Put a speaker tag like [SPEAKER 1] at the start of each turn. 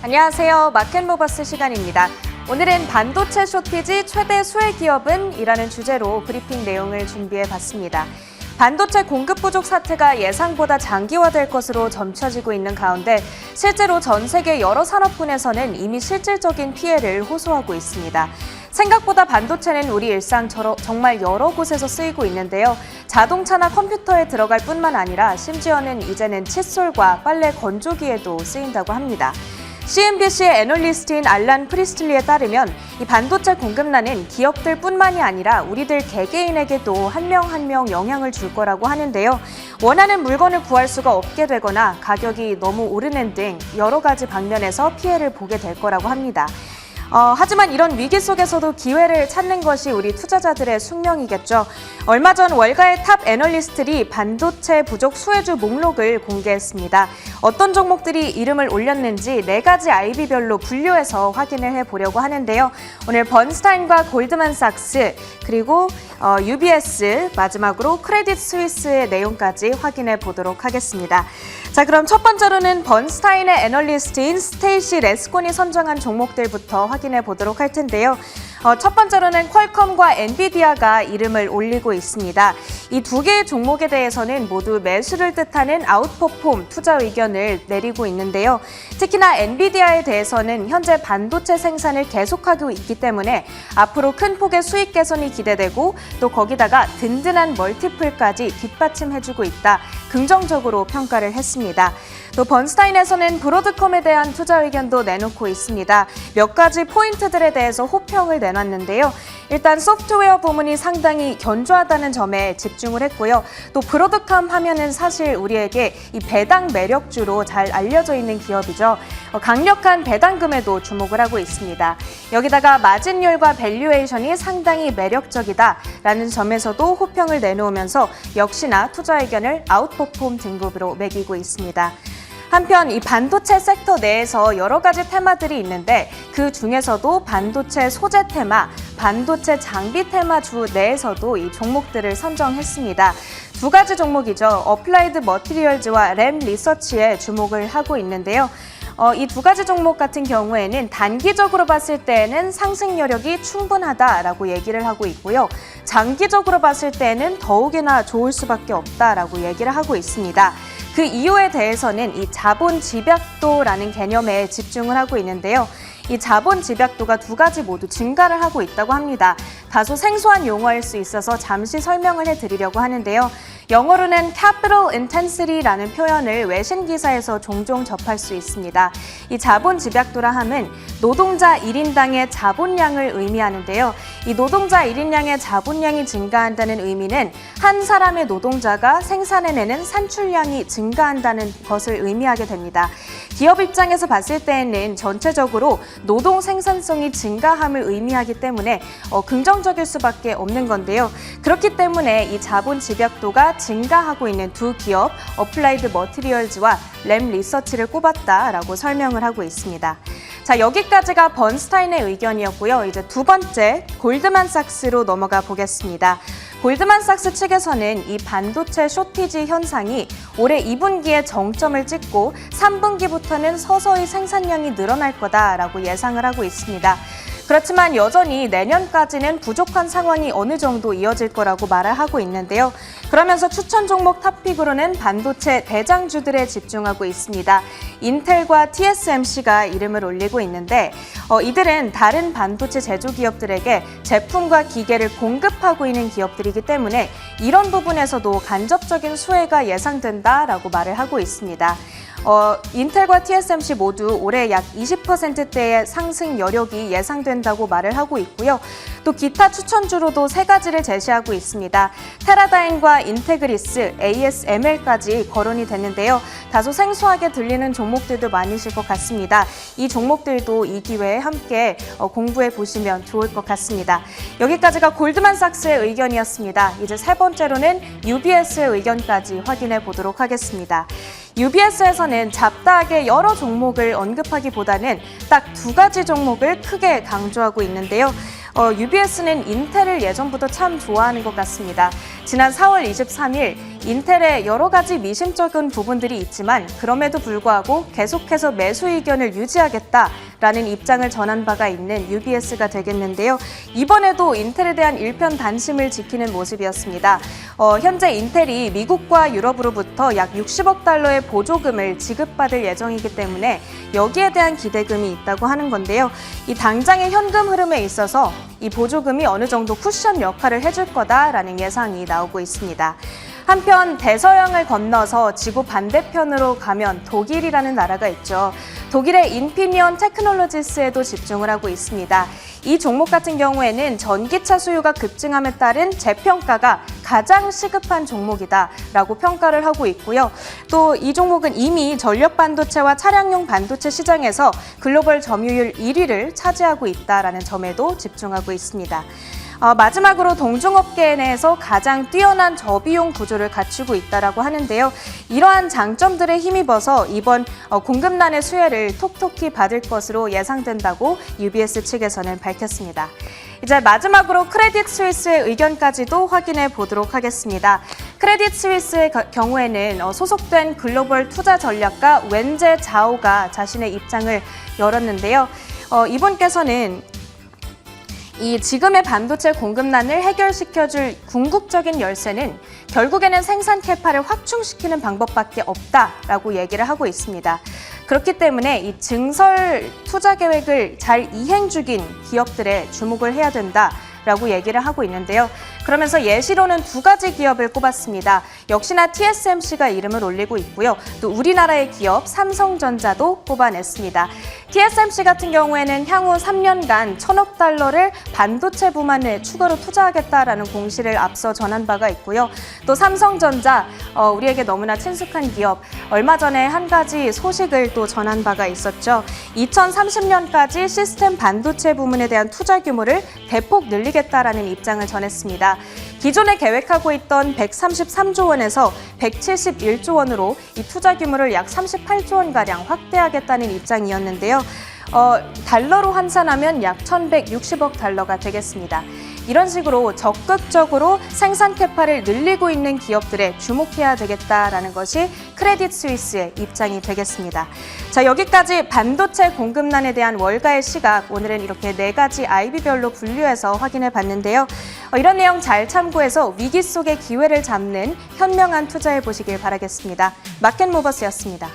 [SPEAKER 1] 안녕하세요. 마켓모버스 시간입니다. 오늘은 반도체 쇼티지 최대 수혜 기업은? 이라는 주제로 브리핑 내용을 준비해봤습니다. 반도체 공급 부족 사태가 예상보다 장기화될 것으로 점쳐지고 있는 가운데 실제로 전 세계 여러 산업군에서는 이미 실질적인 피해를 호소하고 있습니다. 생각보다 반도체는 우리 일상 정말 여러 곳에서 쓰이고 있는데요. 자동차나 컴퓨터에 들어갈 뿐만 아니라 심지어는 이제는 칫솔과 빨래 건조기에도 쓰인다고 합니다. CNBC의 애널리스트인 알란 프리스틀리에 따르면 이 반도체 공급난은 기업들뿐만이 아니라 우리들 개개인에게도 한 명 한 명 영향을 줄 거라고 하는데요. 원하는 물건을 구할 수가 없게 되거나 가격이 너무 오르는 등 여러 가지 방면에서 피해를 보게 될 거라고 합니다. 하지만 이런 위기 속에서도 기회를 찾는 것이 우리 투자자들의 숙명이겠죠. 얼마 전 월가의 탑 애널리스트들이 반도체 부족 수혜주 목록을 공개했습니다. 어떤 종목들이 이름을 올렸는지 4가지 IB별로 분류해서 확인을 해보려고 하는데요. 오늘 번스타인과 골드만삭스 그리고 UBS 마지막으로 크레딧 스위스의 내용까지 확인해 보도록 하겠습니다. 자, 그럼 첫 번째로는 번스타인의 애널리스트인 스테이시 레스콘이 선정한 종목들부터 확인해 보도록 할 텐데요. 첫 번째로는 퀄컴과 엔비디아가 이름을 올리고 있습니다. 이 두 개의 종목에 대해서는 모두 매수를 뜻하는 아웃퍼폼 투자 의견을 내리고 있는데요. 특히나 엔비디아에 대해서는 현재 반도체 생산을 계속하고 있기 때문에 앞으로 큰 폭의 수익 개선이 기대되고 또 거기다가 든든한 멀티플까지 뒷받침해주고 있다. 긍정적으로 평가를 했습니다. 또 번스타인에서는 브로드컴에 대한 투자 의견도 내놓고 있습니다. 몇 가지 포인트들에 대해서 호평을 내놨는데요. 일단 소프트웨어 부문이 상당히 견조하다는 점에 집중을 했고요. 또 브로드컴 하면은 사실 우리에게 이 배당 매력주로 잘 알려져 있는 기업이죠. 강력한 배당금에도 주목을 하고 있습니다. 여기다가 마진율과 밸류에이션이 상당히 매력적이다라는 점에서도 호평을 내놓으면서 역시나 투자 의견을 아웃퍼폼 등급으로 매기고 있습니다. 한편 이 반도체 섹터 내에서 여러 가지 테마들이 있는데 그 중에서도 반도체 소재 테마, 반도체 장비 테마주 내에서도 이 종목들을 선정했습니다. 두 가지 종목이죠. 어플라이드 머티리얼즈와 램 리서치에 주목을 하고 있는데요. 이 두 가지 종목 같은 경우에는 단기적으로 봤을 때에는 상승 여력이 충분하다라고 얘기를 하고 있고요. 장기적으로 봤을 때에는 더욱이나 좋을 수밖에 없다라고 얘기를 하고 있습니다. 그 이유에 대해서는 이 자본 집약도라는 개념에 집중을 하고 있는데요. 이 자본 집약도가 두 가지 모두 증가를 하고 있다고 합니다. 다소 생소한 용어일 수 있어서 잠시 설명을 해드리려고 하는데요. 영어로는 capital intensity라는 표현을 외신 기사에서 종종 접할 수 있습니다. 이 자본 집약도라 함은 노동자 1인당의 자본량을 의미하는데요. 이 노동자 1인량의 자본량이 증가한다는 의미는 한 사람의 노동자가 생산해내는 산출량이 증가한다는 것을 의미하게 됩니다. 기업 입장에서 봤을 때에는 전체적으로 노동 생산성이 증가함을 의미하기 때문에 긍정적일 수밖에 없는 건데요. 그렇기 때문에 이 자본 집약도가 증가하고 있는 두 기업, 어플라이드 머티리얼즈와 램 리서치를 꼽았다라고 설명을 하고 있습니다. 자, 여기까지가 번스타인의 의견이었고요. 이제 두 번째, 골드만삭스로 넘어가 보겠습니다. 골드만삭스 측에서는 이 반도체 쇼티지 현상이 올해 2분기에 정점을 찍고 3분기부터는 서서히 생산량이 늘어날 거다라고 예상을 하고 있습니다. 그렇지만 여전히 내년까지는 부족한 상황이 어느 정도 이어질 거라고 말을 하고 있는데요. 그러면서 추천 종목 탑픽으로는 반도체 대장주들에 집중하고 있습니다. 인텔과 TSMC가 이름을 올리고 있는데 이들은 다른 반도체 제조기업들에게 제품과 기계를 공급하고 있는 기업들이기 때문에 이런 부분에서도 간접적인 수혜가 예상된다라고 말을 하고 있습니다. 인텔과 TSMC 모두 올해 약 20%대의 상승 여력이 예상된다고 말을 하고 있고요. 또 기타 추천주로도 3가지를 제시하고 있습니다. 테라다임과 인테그리스, ASML까지 거론이 됐는데요. 다소 생소하게 들리는 종목들도 많으실 것 같습니다. 이 종목들도 이 기회에 함께 공부해 보시면 좋을 것 같습니다. 여기까지가 골드만삭스의 의견이었습니다. 이제 세 번째로는 UBS의 의견까지 확인해 보도록 하겠습니다. UBS에서는 잡다하게 여러 종목을 언급하기보다는 딱 2가지 종목을 크게 강조하고 있는데요. UBS는 인텔을 예전부터 참 좋아하는 것 같습니다. 지난 4월 23일 인텔의 여러 가지 미심쩍은 부분들이 있지만 그럼에도 불구하고 계속해서 매수 의견을 유지하겠다라는 입장을 전한 바가 있는 UBS가 되겠는데요. 이번에도 인텔에 대한 일편단심을 지키는 모습이었습니다. 현재 인텔이 미국과 유럽으로부터 약 60억 달러의 보조금을 지급받을 예정이기 때문에 여기에 대한 기대금이 있다고 하는 건데요. 이 당장의 현금 흐름에 있어서 이 보조금이 어느 정도 쿠션 역할을 해줄 거다라는 예상이 나오고 있습니다. 한편 대서양을 건너서 지구 반대편으로 가면 독일이라는 나라가 있죠. 독일의 인피니언 테크놀로지스에도 집중을 하고 있습니다. 이 종목 같은 경우에는 전기차 수요가 급증함에 따른 재평가가 가장 시급한 종목이다라고 평가를 하고 있고요. 또 이 종목은 이미 전력 반도체와 차량용 반도체 시장에서 글로벌 점유율 1위를 차지하고 있다라는 점에도 집중하고 있습니다. 마지막으로 동종업계 내에서 가장 뛰어난 저비용 구조를 갖추고 있다라고 하는데요. 이러한 장점들에 힘입어서 이번 공급난의 수혜를 톡톡히 받을 것으로 예상된다고 UBS 측에서는 밝혔습니다. 이제 마지막으로 크레딧 스위스의 의견까지도 확인해 보도록 하겠습니다. 크레딧 스위스의 경우에는 소속된 글로벌 투자 전략가 웬제 자오가 자신의 입장을 열었는데요. 이분께서는 이 지금의 반도체 공급난을 해결시켜줄 궁극적인 열쇠는 결국에는 생산 캐파를 확충시키는 방법밖에 없다라고 얘기를 하고 있습니다. 그렇기 때문에 이 증설 투자 계획을 잘 이행 중인 기업들에 주목을 해야 된다라고 얘기를 하고 있는데요. 그러면서 예시로는 두 가지 기업을 꼽았습니다. 역시나 TSMC가 이름을 올리고 있고요. 또 우리나라의 기업 삼성전자도 뽑아냈습니다. TSMC 같은 경우에는 향후 3년간 1,000억 달러를 반도체 부문에 추가로 투자하겠다라는 공시를 앞서 전한 바가 있고요. 또 삼성전자, 우리에게 너무나 친숙한 기업, 얼마 전에 한 가지 소식을 또 전한 바가 있었죠. 2030년까지 시스템 반도체 부문에 대한 투자 규모를 대폭 늘리겠다라는 입장을 전했습니다. 기존에 계획하고 있던 133조 원에서 171조 원으로 이 투자 규모를 약 38조 원가량 확대하겠다는 입장이었는데요. 달러로 환산하면 약 1,160억 달러가 되겠습니다. 이런 식으로 적극적으로 생산 캐파를 늘리고 있는 기업들에 주목해야 되겠다라는 것이 크레딧 스위스의 입장이 되겠습니다. 자, 여기까지 반도체 공급난에 대한 월가의 시각, 오늘은 이렇게 4가지 IB별로 분류해서 확인해 봤는데요. 이런 내용 잘 참고해서 위기 속의 기회를 잡는 현명한 투자해 보시길 바라겠습니다. 마켓모버스였습니다.